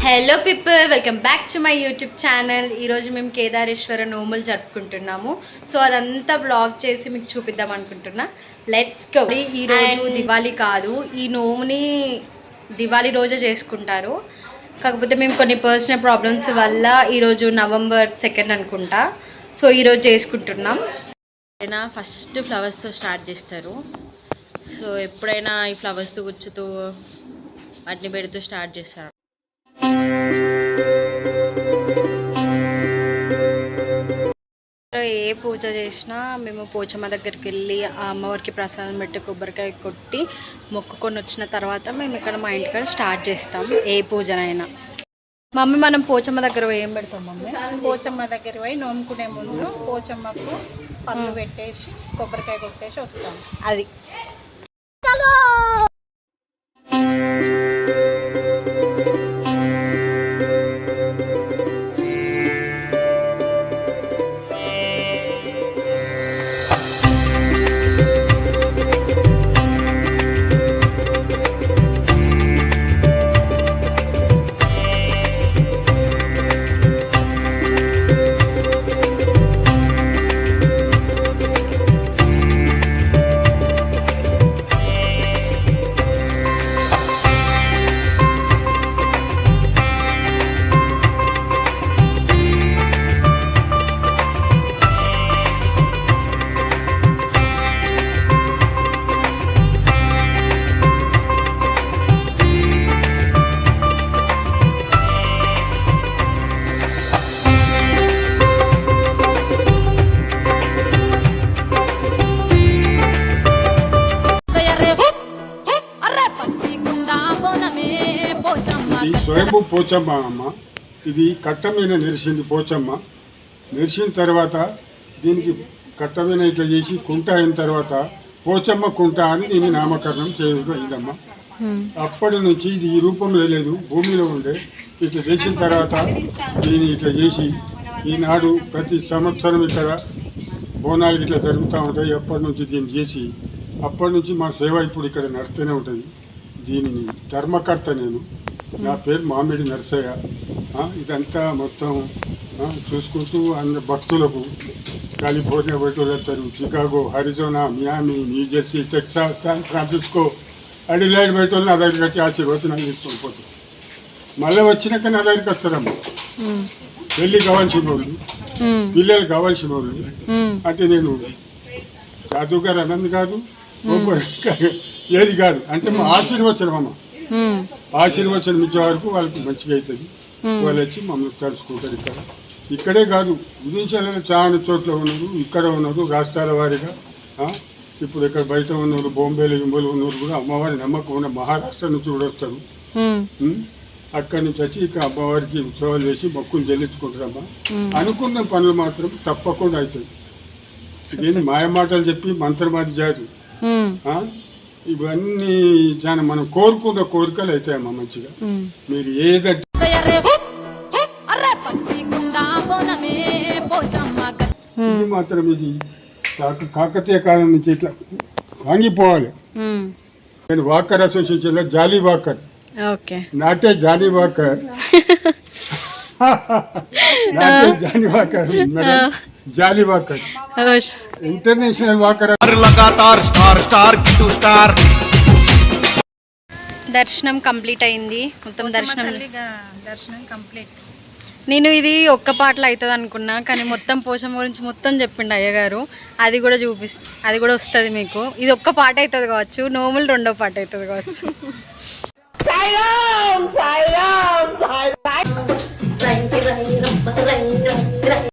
Hello people, welcome back to my YouTube channel. ఈరోజు మేము కేదారేశ్వర నోములు జరుపుకుంటున్నాము. సో అదంతా వ్లాగ్ చేసి మీకు చూపిద్దాం అనుకుంటున్నా. Let's go. ఈరోజు దివాళీ కాదు, ఈ నోముని దివాళీ రోజే చేసుకుంటారు. కాకపోతే మేము కొన్ని పర్సనల్ ప్రాబ్లమ్స్ వల్ల ఈరోజు November 2 అనుకుంటా. సో ఈరోజు చేసుకుంటున్నాం. అయినా ఫస్ట్ ఫ్లవర్స్తో స్టార్ట్ చేస్తారు. సో ఎప్పుడైనా ఈ ఫ్లవర్స్తో గుచ్చుతూ వాటిని పెడుతూ స్టార్ట్ చేస్తారు. ఏ పూజ చేసినా మేము పోచమ్మ దగ్గరికి వెళ్ళి ఆ అమ్మవారికి ప్రసాదం పెట్టి కొబ్బరికాయ కొట్టి మొక్కుకొని వచ్చిన తర్వాత మేము ఇక్కడ మా ఇంటికాడ స్టార్ట్ చేస్తాం ఏ పూజనైనా. మమ్మీ, మనం పోచమ్మ దగ్గర ఏం పెడతాం మమ్మీ? పోచమ్మ దగ్గర పోయి నోముకునే ముందు పోచమ్మకు పళ్ళు పెట్టేసి కొబ్బరికాయ కొట్టేసి వస్తాం. అది స్వయంభూ పోచమ్మ అమ్మ. ఇది కట్ట మీద నిలిచింది పోచమ్మ. నిలిచిన తర్వాత దీనికి కట్ట మీద ఇట్లా చేసి కుంట అయిన తర్వాత పోచమ్మ కుంట అని దీన్ని నామకరణం చేయదమ్మ. అప్పటి నుంచి ఇది ఈ రూపంలో లేదు, భూమిలో ఉండే. ఇట్లా చేసిన తర్వాత దీన్ని ఇట్లా చేసి ఈనాడు ప్రతి సంవత్సరం ఇక్కడ బోనాలు ఇట్లా జరుగుతూ ఉంటాయి. అప్పటి నుంచి దీన్ని చేసి అప్పటి నుంచి మా సేవ ఇప్పుడు ఇక్కడ నడుస్తూనే ఉంటుంది. దీనిని ధర్మకర్త నేను. నా పేరు మామిడి నరసయ్య. ఇదంతా మొత్తం చూసుకుంటూ అందరు భక్తులకు కాలిఫోర్నియా పెట్టుతారు, Chicago, Arizona, Miami, New Jersey, Texas, San Francisco, Adelaide పెట్టులు నా దగ్గరికి వచ్చి ఆశీర్వచనాలు తీసుకొని పోతారు. మళ్ళీ వచ్చినాక నా దగ్గరికి వస్తారమ్మ. పెళ్ళి కావాల్సిన వాళ్ళు, పిల్లలు కావాల్సిన వాళ్ళు. అంటే నేను జాదుగారు అన్నది కాదు, ఏది కాదు, అంటే మా ఆశీర్వచనం అమ్మ. ఆశీర్వచనం ఇచ్చే వరకు వాళ్ళకి మంచిగా అవుతుంది. వాళ్ళు వచ్చి మమ్మల్ని తలుచుకుంటారు. ఇక్కడే కాదు, విదేశాలలో చాలా చోట్ల ఉన్నారు, ఇక్కడ ఉన్నారు, రాష్ట్రాల వారీగా. ఇప్పుడు ఇక్కడ బయట ఉన్నారు, బాంబేలో ఇంబోలు ఉన్నారు కూడా అమ్మవారి నమ్మకం ఉన్న మహారాష్ట్ర నుంచి కూడా వస్తారు. అక్కడి నుంచి వచ్చి ఇక్కడ అమ్మవారికి ఉత్సవాలు చేసి మొక్కులు చెల్లించుకుంటారమ్మా. అనుకున్న పనులు మాత్రం తప్పకుండా అవుతాయి. ఇదేంటి మాయమాటలు చెప్పి మంత్రమాది జాదు. ఇవన్నీ చాలా మనం కోరుకున్న కోరికలు అవుతాయమ్మా మంచిగా. మీరు ఏదంటే ఇది మాత్రం ఇది కాకతీయ కాలం నుంచి ఇట్లా వాంగిపోవాలి. నేను వాకర్ అసోసియేషన్లో జాలీ వాకర్, నాటే జాలీ వాకర్, నాటే జాలీ వాకర్, జాలీ వాకర్, ఇంటర్నేషనల్ వాకర్. దర్శనం కంప్లీట్ అయింది. మొత్తం దర్శనం కంప్లీట్. నేను ఇది ఒక్క పాటలో అవుతుంది అనుకున్నా, కానీ మొత్తం పోషమ్మ గురించి మొత్తం చెప్పిండు అయ్యగారు. అది కూడా అది కూడా వస్తుంది మీకు. ఇది ఒక్క పాట అవుతుంది కావచ్చు, నోములు రెండో పాట అవుతుంది కావచ్చు.